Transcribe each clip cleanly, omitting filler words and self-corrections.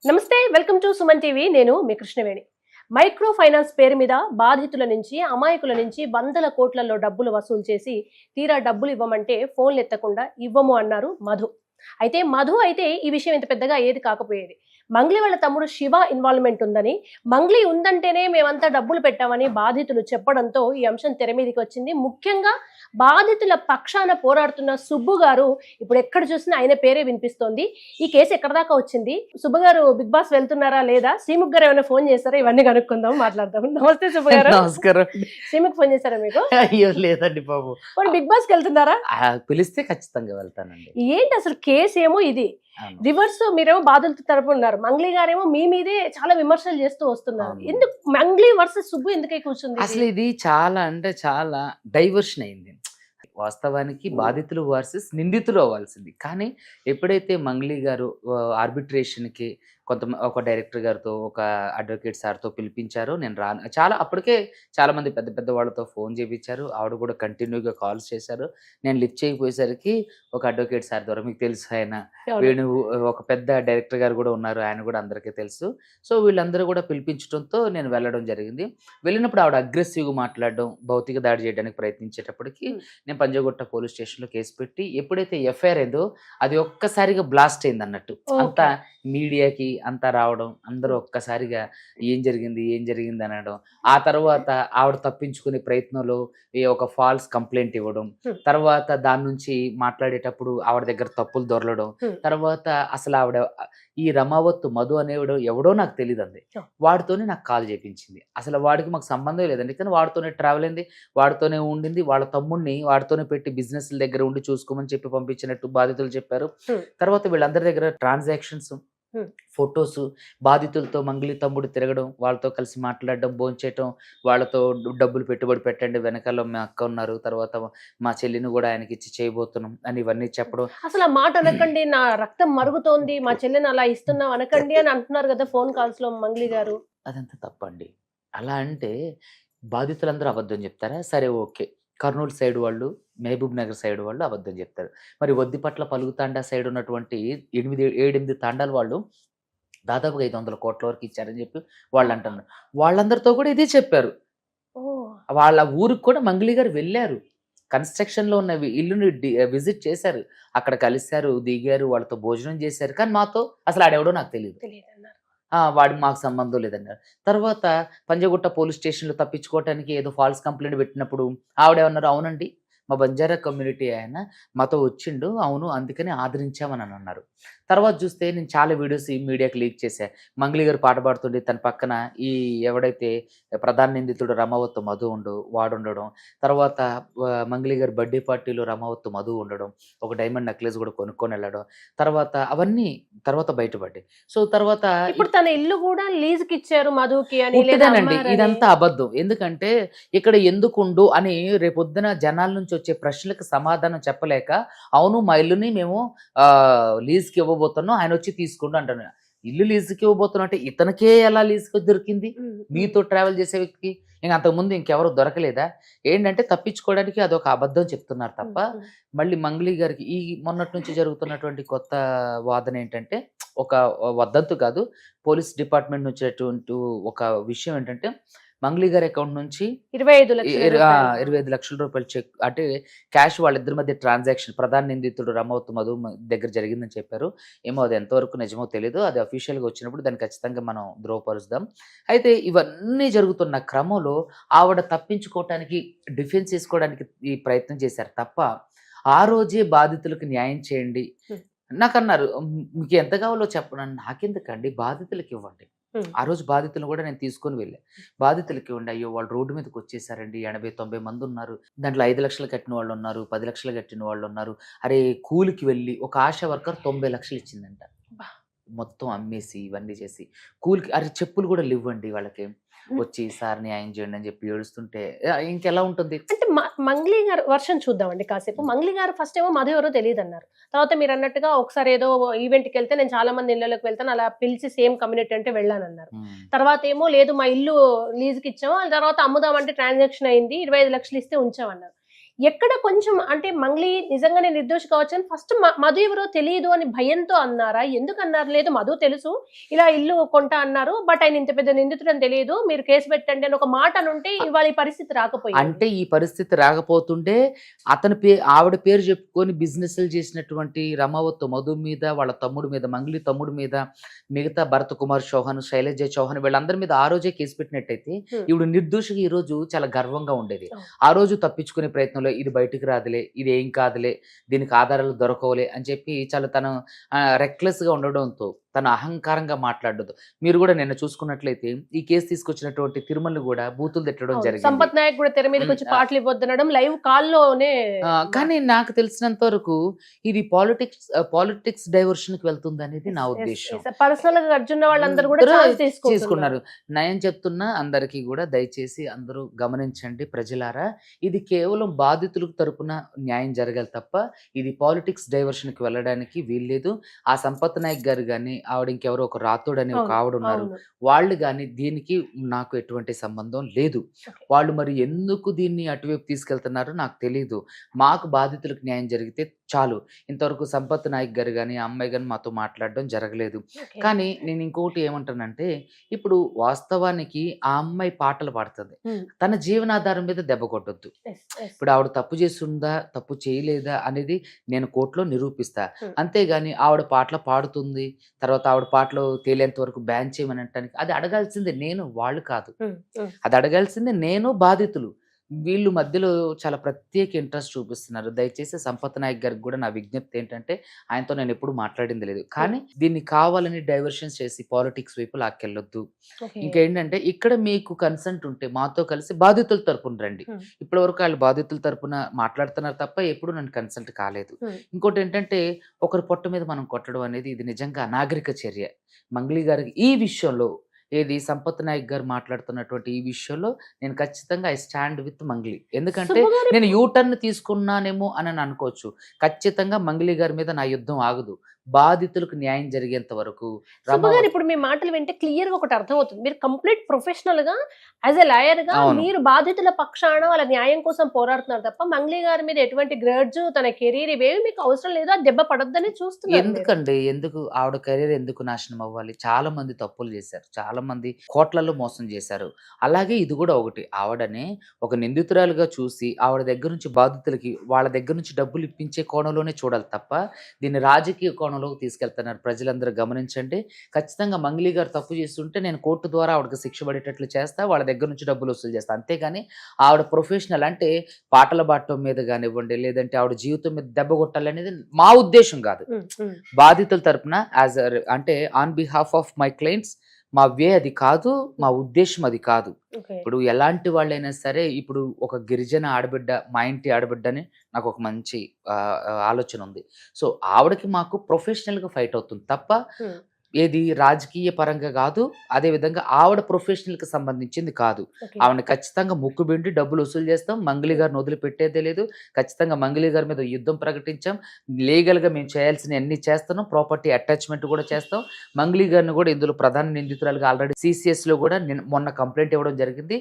నమస్తే, welcome to Suman TV. నేను మీ Krishnaveni. Micro finance పేరు మీద బాధితుల నుంచి, అమాయకుల నుంచి వందల కోట్లలో డబ్బులు వసూలు చేసి తీరా డబ్బులు ఇవ్వమంటే ఫోన్లు ఎత్తకుండా ఇవ్వము అన్నారు మధు. అయితే ఈ విషయం ఇంత పెద్దగా ఏది కాకపోయేది. మంగ్లీ వాళ్ళ తమ్ముడు శివ ఇన్వాల్వ్మెంట్ ఉందని, మంగ్లీ ఉందంటేనే మేమంతా డబ్బులు పెట్టామని బాధితులు చెప్పడంతో ఈ అంశం తెర మీదకి వచ్చింది. ముఖ్యంగా బాధితుల పక్షాన పోరాడుతున్న సుబ్బు గారు ఇప్పుడు ఎక్కడ చూసినా ఆయన పేరే వినిపిస్తోంది. ఈ కేసు ఎక్కడ దాకా వచ్చింది, సుబ్బు గారు బిగ్ బాస్ వెళ్తున్నారా లేదా, శ్రీముఖ్ గారు ఏమైనా ఫోన్ చేస్తారా, ఇవన్నీ కనుక్కుందాం, మాట్లాడదాం. నమస్తే సుబ్బు గారు. నమస్కారం. శ్రీముఖ్ ఫోన్ చేశారా మీకు? అయ్యో లేదండి బాబు. బిగ్ బాస్ కి వెళ్తున్నారా? పిలిస్తే ఖచ్చితంగా వెళ్తానండి. ఏంటి అసలు కేసు ఏమో ఇది, రివర్స్ మీరేమో బాధితుల తరపు ఉన్నారు, మంగ్లీ గారేమో మీ మీదే చాలా విమర్శలు చేస్తూ వస్తున్నారు. ఎందుకు మంగ్లీ వర్సెస్ సుబ్బు ఎందుకే కూర్చుంది? అసలు ఇది చాలా అంటే చాలా డైవర్షన్ అయింది. వాస్తవానికి బాధితులు వర్సెస్ నిందితులు అవ్వాల్సింది. కానీ ఎప్పుడైతే మంగ్లీ గారు ఆర్బిట్రేషన్కి ఒక డైరెక్టర్ గారితో, ఒక అడ్వకేట్ సార్తో పిలిపించారో నేను రాను. అప్పటికే చాలా మంది పెద్ద పెద్ద వాళ్ళతో ఫోన్ చేయించారు. ఆవిడ కూడా కంటిన్యూగా కాల్స్ చేశారు. నేను లిఫ్ట్ చేయకపోయేసరికి ఒక అడ్వకేట్ సార్ ద్వారా, మీకు తెలుసు ఆయన వేణు, ఒక పెద్ద డైరెక్టర్ గారు కూడా ఉన్నారు, ఆయన కూడా అందరికీ తెలుసు. సో వీళ్ళందరూ కూడా పిలిపించడంతో నేను వెళ్ళడం జరిగింది. వెళ్ళినప్పుడు ఆవిడ అగ్రెసివ్గా మాట్లాడడం, భౌతిక దాడి చేయడానికి ప్రయత్నించేటప్పటికి నేను పంజగుట్ట పోలీస్ స్టేషన్లో కేసు పెట్టి, ఎప్పుడైతే ఎఫ్ఐఆర్ అయిందో అది ఒక్కసారిగా బ్లాస్ట్ అయింది అన్నట్టు. అంతా మీడియాకి అంతా రావడం, అందరూ ఒక్కసారిగా ఏం జరిగింది అనడం. ఆ తర్వాత ఆవిడ తప్పించుకునే ప్రయత్నంలో ఒక ఫాల్స్ కంప్లైంట్ ఇవ్వడం, తర్వాత దాని నుంచి మాట్లాడేటప్పుడు ఆవిడ దగ్గర తప్పులు దొరలడం, తర్వాత అసలు ఆవిడ ఈ రమావత్ మధు అనేవాడు ఎవడో నాకు తెలియదు అంది. వాడితోనే నాకు కాల్ చేయించింది. అసలు వాడికి మాకు సంబంధం లేదండి, కానీ వాడితోనే ట్రావెల్ అయింది, వాడితోనే ఉండింది. వాళ్ళ తమ్ముడిని వాడితోనే పెట్టి బిజినెస్ దగ్గర ఉండి చూసుకోమని చెప్పి పంపించినట్టు బాధితులు చెప్పారు. తర్వాత వీళ్ళందరి దగ్గర ట్రాన్సాక్షన్స్, ఫొటోస్, బాధితులతో మంగ్లీ తమ్ముడు తిరగడం, వాళ్ళతో కలిసి మాట్లాడడం, భోంచేయటం, వాళ్ళతో డబ్బులు పెట్టుబడి పెట్టండి, వెనకాల మా అక్క ఉన్నారు, తర్వాత మా చెల్లిని కూడా ఆయనకి ఇచ్చి చేయబోతున్నాం అని ఇవన్నీ చెప్పడం. అసలు ఆ మాట అనకండి, నా రక్తం మరుగుతోంది, మా చెల్లిని అలా ఇస్తున్నాం అనకండి అని అంటున్నారు కదా ఫోన్ కాల్స్ లో మంగ్లీ గారు. అదంతా తప్పండి. అలా అంటే బాధితులందరూ అబద్ధం చెప్తారా? సరే, ఓకే. కర్నూలు సైడ్ వాళ్ళు, మహబూబ్ నగర్ సైడ్ వాళ్ళు అబద్ధం చెప్తారు. మరి వద్దిపట్ల, పలుగుతాండా సైడ్ ఉన్నటువంటి 7-8 తాండాల వాళ్ళు దాదాపుగా 500 కోట్ల వరకు ఇచ్చారని చెప్పి వాళ్ళు అంటున్నారు. వాళ్ళందరితో కూడా ఇదే చెప్పారు. వాళ్ళ ఊరికి కూడా మంగ్లీ గారు వెళ్ళారు, కన్స్ట్రక్షన్లో ఉన్న ఇల్లుని విజిట్ చేశారు, అక్కడ కలిశారు, దిగారు, వాళ్ళతో భోజనం చేశారు. కానీ మాతో అసలు ఆడెవడో నాకు తెలియదు, వాడికి మాకు సంబంధం లేదన్నారు. తర్వాత పంజగుట్ట పోలీస్ స్టేషన్లో తప్పించుకోవటానికి ఏదో ఫాల్స్ కంప్లైంట్ పెట్టినప్పుడు ఆవిడేమన్నారు, అవునండి మా బంజారా కమ్యూనిటీ ఆయన మాతో వచ్చిండు, అవును అందుకని ఆదరించామని అన్నారు. తర్వాత చూస్తే నేను చాలా వీడియోస్ ఈ మీడియాకి లీక్ చేశా. మంగ్లీ గారు పాట పాడుతుండే తన పక్కన ఈ ఎవడైతే ప్రధాన నిందితుడు రమావత్ మధు వాడు ఉండడం, తర్వాత మంగ్లీ గారు బర్త్డే పార్టీలో రమావత్ మధు ఉండడం, ఒక డైమండ్ నెక్లెస్ కూడా కొనుక్కొని వెళ్ళడం, తర్వాత అవన్నీ తర్వాత బయటపడ్డాయి. సో తర్వాత ఇప్పుడు తన ఇల్లు కూడా లీజుకి ఇచ్చారు మధుకి అని. ఇదంతా అబద్ధం. ఎందుకంటే ఇక్కడ ఎందుకుండు అని రేపొద్దున జనాల నుంచి వచ్చే ప్రశ్నలకు సమాధానం చెప్పలేక, అవును మా ఇల్లుని మేము లీజ్కి ఇవ్వబోతున్నాం, ఆయన వచ్చి తీసుకుంటూ అంటాను. ఇల్లు లీజుకి ఇవ్వబోతున్నా అంటే ఇతనికే ఎలా లీజుకి దొరికింది? మీతో ట్రావెల్ చేసే వ్యక్తికి ఇంకా అంతకుముందు ఇంకెవరు దొరకలేదా? ఏంటంటే తప్పించుకోవడానికి అదొక అబద్ధం చెప్తున్నారు తప్ప. మళ్ళీ మంగ్లీ గారికి ఈ మొన్నటి నుంచి జరుగుతున్నటువంటి కొత్త వాదన ఏంటంటే, ఒక వదంతు కాదు, పోలీస్ డిపార్ట్మెంట్ నుంచి ఒక విషయం ఏంటంటే, మంగ్లీ గారి అకౌంట్ నుంచి 25 లక్షల రూపాయలు చెక్, అంటే క్యాష్ వాళ్ళిద్దరి మధ్య ట్రాన్సాక్షన్ ప్రధాన నిందితుడు రమావత్ మధు దగ్గర జరిగిందని చెప్పారు. ఏమో అది ఎంతవరకు నిజమో తెలియదు, అది అఫీషియల్గా వచ్చినప్పుడు దాన్ని ఖచ్చితంగా మనం ధృవపరుస్తాం. అయితే ఇవన్నీ జరుగుతున్న క్రమంలో ఆవిడ తప్పించుకోవటానికి, డిఫెన్స్ చేసుకోవడానికి ఈ ప్రయత్నం చేశారు తప్ప, ఆ రోజే బాధితులకు న్యాయం చేయండి నాకు అన్నారు. మీకు ఎంత కావాలో చెప్పండి, నాకెందుకండి, బాధితులకి ఇవ్వండి. ఆ రోజు బాధితులను కూడా నేను తీసుకొని వెళ్ళాను. బాధితులకి ఇవ్వండి. అయ్యో వాళ్ళు రోడ్డు మీదకి వచ్చేసారండి, 80-90 మంది ఉన్నారు, దాంట్లో 5 లక్షలు కట్టిన వాళ్ళు ఉన్నారు, 10 లక్షలు కట్టిన వాళ్ళు ఉన్నారు. అరే కూలికి వెళ్ళి ఒక ఆశా వర్కర్ 90 లక్షలు ఇచ్చిందంట, మొత్తం అమ్మేసి ఇవన్నీ చేసి కూలికి. అరే చెప్పులు కూడా ఇవ్వండి వాళ్ళకి, వచ్చి సార్ న్యాయం చేయండి అని చెప్పి ఏడుస్తుంటే ఇంకెలా ఉంటుంది? అంటే మంగ్లీ గారు వర్షం చూద్దామండి కాసేపు. మంగ్లీ గారు ఫస్ట్ ఏమో మధు ఎవరో తెలియదు అన్నారు. తర్వాత మీరు అన్నట్టుగా ఒకసారి ఏదో ఈవెంట్కి వెళ్తే నేను చాలా మంది ఇళ్లలోకి వెళ్తాను, అలా పిలిచి సేమ్ కమ్యూనిటీ అంటే వెళ్ళానన్నారు. తర్వాత ఏమో లేదు మా ఇల్లు లీజుకి ఇచ్చాము, తర్వాత అమ్ముదామంటే ట్రాన్సాక్షన్ అయింది, 25 లక్షలు ఇస్తే ఉంచామన్నారు. ఎక్కడ కొంచెం అంటే మంగ్లీ నిజంగానే నిర్దోషి కావచ్చు అని ఫస్ట్ మధు ఎవరో తెలియదు అని భయంతో అన్నారా? ఎందుకు అన్నారు? లేదు మధు తెలుసు, ఇలా ఇల్లు కొంటా అన్నారు, బట్ ఆయన ఇంత పెద్ద నిందితుడు అని తెలియదు, మీరు కేసు పెట్టండి అని ఒక మాట అనుంటే ఇవాళ ఈ పరిస్థితి రాకపోయింది. అంటే ఈ పరిస్థితి రాకపోతుంటే ఆవిడ పేరు చెప్పుకొని బిజినెస్లు చేసినటువంటి రమావత్ మధు మీద, వాళ్ళ తమ్ముడు మీద, మంగ్లీ తమ్ముడు మీద, మిగతా భరత్ కుమార్ చౌహాన్, శైలజ చౌహాన్ వీళ్ళందరి మీద ఆ రోజే కేసు పెట్టినట్టయితే ఈవిడ నిర్దోషిగా ఈ రోజు చాలా గర్వంగా ఉండేది. ఆ రోజు తప్పించుకునే ప్రయత్నంలో ఇది బయటికి రాదులే, ఇది ఏం కాదులే, దీనికి ఆధారాలు దొరకవులే అని చెప్పి చాలా తను రెక్లెస్ గా ఉండడంతో తన అహంకారంగా మాట్లాడదు. మీరు కూడా నిన్న చూసుకున్నట్లయితే ఈ కేసు తీసుకొచ్చినటువంటి తిరుమల కూడా బూతులు తిట్టడం జరిగింది. సంపత్ నాయక్ కూడా తెర మీదకి వచ్చి పాటలు ఇవ్వద్దనడం లైవ్ కాల్లోనే. కానీ నాకు తెలిసినంత వరకు ఇది పాలిటిక్స్ డైవర్షన్ కి వెళ్తుంది అనేది నా ఉద్దేశం. పర్సనల్ గా అర్జున వాళ్ళందరూ కూడా ఛాన్స్ తీసుకున్నారు. నేను చెప్తున్నా అందరికీ కూడా దయచేసి అందరూ గమనించండి ప్రజలారా, ఇది కేవలం బాధితులకు తరపున న్యాయం జరగాలి తప్ప ఇది పాలిటిక్స్ డైవర్షన్ కి వెళ్ళడానికి వీల్లేదు. ఆ సంపత్ నాయక్ గారు కానీ, ఆవిడ ఇంకెవరో ఒక రాథోడ్ అనే ఒక ఆవిడ ఉన్నారు, వాళ్ళు కానీ దీనికి నాకు ఎటువంటి సంబంధం లేదు. వాళ్ళు మరి ఎందుకు దీన్ని అటువైపు తీసుకెళ్తున్నారో నాకు తెలియదు. మాకు బాధితులకు న్యాయం జరిగితే చాలు. ఇంతవరకు సంపత్ నాయక్ గారు కానీ ఆ అమ్మాయి కానీ మాతో మాట్లాడడం జరగలేదు. కానీ నేను ఇంకొకటి ఏమంటానంటే, ఇప్పుడు వాస్తవానికి ఆ అమ్మాయి పాటలు పాడుతుంది, తన జీవనాధారం మీద దెబ్బ కొట్టొద్దు. ఇప్పుడు ఆవిడ తప్పు చేస్తుందా తప్పు చేయలేదా అనేది నేను కోర్టులో నిరూపిస్తా. అంతేగాని ఆవిడ పాటలు పాడుతుంది, తర్వాత ఆవిడ పాటలు తేలేంత వరకు బ్యాన్ చేయమని అంటానికి అది అడగాల్సిందే నేను, వాళ్ళు కాదు. అది అడగాల్సిందే నేను, బాధితులు. వీళ్ళు మధ్యలో చాలా ప్రత్యేక ఇంట్రెస్ట్ చూపిస్తున్నారు. దయచేసి సంపత్ నాయక్ గారికి కూడా నా విజ్ఞప్తి ఏంటంటే, ఆయనతో నేను ఎప్పుడు మాట్లాడింది లేదు, కానీ దీన్ని కావాలని డైవర్షన్స్ చేసి పాలిటిక్స్ వైపు లాక్కెళ్ళొద్దు. ఇంకేంటంటే, ఇక్కడ మీకు కన్సెంట్ ఉంటే మాతో కలిసి బాధితుల తరపున రండి. ఇప్పటి వరకు వాళ్ళు బాధితుల తరపున మాట్లాడుతున్నారు తప్ప ఎప్పుడు నన్ను కన్సల్ట్ కాలేదు. ఇంకోటి ఏంటంటే, ఒకరి పొట్ట మీద మనం కొట్టడం అనేది ఇది నిజంగా అనాగరిక చర్య. మంగ్లీ గారికి ఈ విషయంలో ఏది సంపత్ నాయక్ గారు మాట్లాడుతున్నటువంటి ఈ విషయంలో నేను ఖచ్చితంగా ఐ స్టాండ్ విత్ మంగ్లీ. ఎందుకంటే నేను యూటర్న్ తీసుకున్నానేమో అని అనుకోవచ్చు, ఖచ్చితంగా మంగ్లీ గారి మీద నా యుద్ధం ఆగదు. బాధితులకు న్యాయం జరిగేంత వరకు. ఇప్పుడు మీ మాటలు వింటే క్లియర్ గా ఒకటి అర్థం అవుతుంది, మీరు కంప్లీట్ ప్రొఫెషనల్ గా యాజ్ ఎ లాయర్ గా మీరు బాధితుల పక్షాన వాళ్ళ న్యాయం కోసం పోరాడుతున్నారు తప్ప మంగ్లీ గారి మీద ఎటువంటి గ్రడ్జ్, తన కెరీర్ ఇవేవి మీకు అవసరం లేదు, దెబ్బ పడొద్దని చూస్తున్నారు. ఎందుకండి, ఎందుకు ఆవిడ కెరీర్ ఎందుకు నాశనం అవ్వాలి? చాలా మంది తప్పులు చేశారు, చాలా మంది కోట్లలో మోసం చేశారు. అలాగే ఇది కూడా ఒకటి. ఆవిడని ఒక నిందితురాలుగా చూసి ఆవిడ దగ్గర నుంచి బాధితులకి వాళ్ళ దగ్గర నుంచి డబ్బులు ఇప్పించే కోణంలోనే చూడాలి తప్ప దీన్ని రాజకీయ కోణంలోకి తీసుకెళ్తున్నారు. ప్రజలందరూ గమనించండి. ఖచ్చితంగా మంగ్లీ గారు తప్పు చేస్తుంటే నేను కోర్టు ద్వారా ఆవిడకి శిక్ష పడేటట్లు చేస్తా, వాళ్ళ దగ్గర నుంచి డబ్బులు వసూలు చేస్తా. అంతేగాని ఆవిడ ప్రొఫెషనల్ అంటే పాటల బాటం మీద కానివ్వండి, లేదంటే ఆవిడ జీవితం మీద దెబ్బ కొట్టాలనేది మా ఉద్దేశం కాదు. బాధితుల తరపున అంటే on behalf of my clients మా వే అది కాదు, మా ఉద్దేశం అది కాదు. ఇప్పుడు ఎలాంటి వాళ్ళైనా సరే, ఇప్పుడు ఒక గిరిజన ఆడబిడ్డ, మా ఇంటి ఆడబిడ్డని నాకు ఒక మంచి ఆలోచన ఉంది. సో ఆవిడకి మాకు ప్రొఫెషనల్ గా ఫైట్ అవుతుంది తప్ప ఏది రాజకీయ పరంగా కాదు. అదే విధంగా ఆవిడ ప్రొఫెషనల్ కి సంబంధించింది కాదు. ఆవిడని ఖచ్చితంగా ముక్కు బిండి డబ్బులు వసూలు చేస్తాం, మంగ్లీ గారిని వదిలిపెట్టేదే లేదు. ఖచ్చితంగా మంగ్లీ గారి మీద యుద్ధం ప్రకటించాం, లీగల్ గా మేము చేయాల్సిన అన్ని చేస్తున్నాం, ప్రాపర్టీ అటాచ్మెంట్ కూడా చేస్తాం. మంగ్లీ గారిని కూడా ఇందులో ప్రధాన నిందితురాలుగా ఆల్రెడీ సిసిఎస్ లో కూడా మొన్న కంప్లైంట్ ఇవ్వడం జరిగింది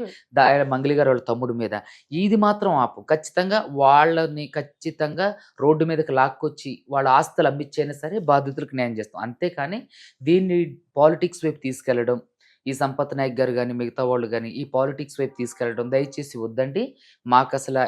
మంగ్లీ గారు వాళ్ళ తమ్ముడు మీద. ఇది మాత్రం ఆపు. ఖచ్చితంగా వాళ్ళని ఖచ్చితంగా రోడ్డు మీదకి లాక్కొచ్చి వాళ్ళ ఆస్తులు అమ్మిచ్చైనా సరే బాధితులకు న్యాయం చేస్తాం. అంతేకాని దీన్ని పాలిటిక్స్ వైపు తీసుకెళ్లడం, ఈ సంపత్ నాయక్ గారు కానీ మిగతా వాళ్ళు కానీ ఈ పాలిటిక్స్ వైపు తీసుకెళ్లడం దయచేసి వద్దండి. మాకు అసలు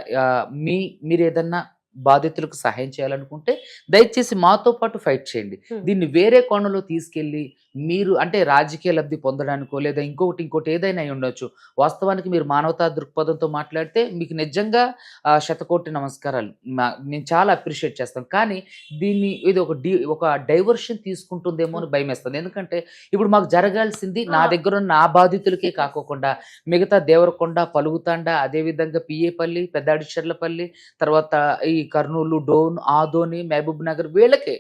మీరు ఏదన్నా బాధితులకు సహాయం చేయాలనుకుంటే దయచేసి మాతో పాటు ఫైట్ చేయండి. దీన్ని వేరే కోణంలో తీసుకెళ్ళి మీరు అంటే రాజకీయ లబ్ధి పొందడానికో లేదా ఇంకోటి ఏదైనా అయి ఉండొచ్చు. వాస్తవానికి మీరు మానవతా దృక్పథంతో మాట్లాడితే మీకు నిజంగా శతకోటి నమస్కారాలు, నేను చాలా అప్రిషియేట్ చేస్తాను. కానీ దీన్ని ఇది ఒక డైవర్షన్ తీసుకుంటుందేమో అని భయం వేస్తుంది. ఎందుకంటే ఇప్పుడు మాకు జరగాల్సింది నా దగ్గర ఉన్న నా బాధితులకే కాకోకుండా మిగతా దేవరకొండ, పలుగుతాండ, అదేవిధంగా పిఏపల్లి, పెద్దాడిచర్లపల్లి, తర్వాత ఈ కర్నూలు, డోన్, ఆదోని, మహబూబ్ నగర్ వీళ్ళకే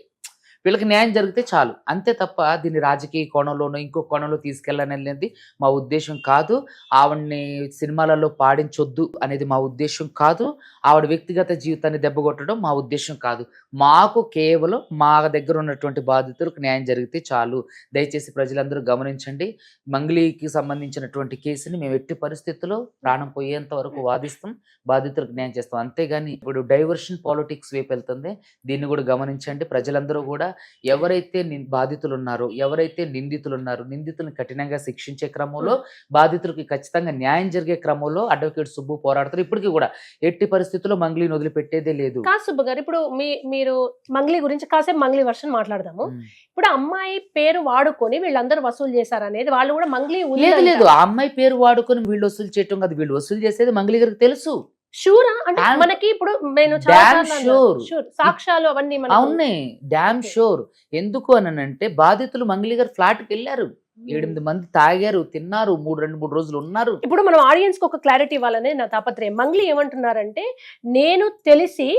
వీళ్ళకి న్యాయం జరిగితే చాలు, అంతే తప్ప దీన్ని రాజకీయ కోణంలోనో ఇంకో కోణంలో తీసుకెళ్ళాలనేది మా ఉద్దేశం కాదు. ఆవిడ్ని సినిమాలలో పాడించొద్దు అనేది మా ఉద్దేశం కాదు. ఆవిడ వ్యక్తిగత జీవితాన్ని దెబ్బకొట్టడం మా ఉద్దేశం కాదు. మాకు కేవలం మా దగ్గర ఉన్నటువంటి బాధితులకు న్యాయం జరిగితే చాలు. దయచేసి ప్రజలందరూ గమనించండి. మంగ్లీకి సంబంధించినటువంటి కేసుని మేము ఎట్టి పరిస్థితుల్లో ప్రాణం పోయేంత వరకు వాదిస్తాం, బాధితులకు న్యాయం చేస్తాం. అంతేగాని ఇప్పుడు డైవర్షన్ పాలిటిక్స్ వైపు వెళ్తుంది. దీన్ని కూడా గమనించండి. ప్రజలందరూ కూడా ఎవరైతే బాధితులు ఉన్నారో, ఎవరైతే నిందితులు ఉన్నారో, నిందితులను కఠినంగా శిక్షించే క్రమంలో, బాధితులకి ఖచ్చితంగా న్యాయం జరిగే క్రమంలో అడ్వకేట్ సుబ్బు పోరాడతారు. ఇప్పటికీ కూడా ఎట్టి పరిస్థితుల్లో మంగ్లీని వదిలిపెట్టేదే లేదు. కాదు సుబ్బు గారు, ఇప్పుడు మీరు మంగ్లీ గురించి కాసేపు మంగ్లీ వర్షన్ మాట్లాడదాము. ఇప్పుడు అమ్మాయి పేరు వాడుకొని వీళ్ళందరూ వసూలు చేశారనేది వాళ్ళు కూడా మంగ్లీ లేదు. ఆ అమ్మాయి పేరు వాడుకొని వీళ్ళు వసూలు చేయటం కాదు, వీళ్ళు వసూలు చేసేది మంగ్లీ గారికి తెలుసు. షూరా? అంటే మనకి ఇప్పుడు నేను సాక్ష్యాలు అవన్నీ అవునే డామ్ షూర్. ఎందుకు అనంటే బాధితులు మంగ్లీ గారు ఫ్లాట్ కి వెళ్ళారు, 8 మంది తాగారు, తిన్నారు, 2-3 రోజులు ఉన్నారు. ఇప్పుడు మనం ఆడియన్స్ కి ఒక క్లారిటీ ఇవ్వాలనే నా తాపత్రయం. మంగ్లీ ఏమంటున్నారంటే, నేను తెలిసి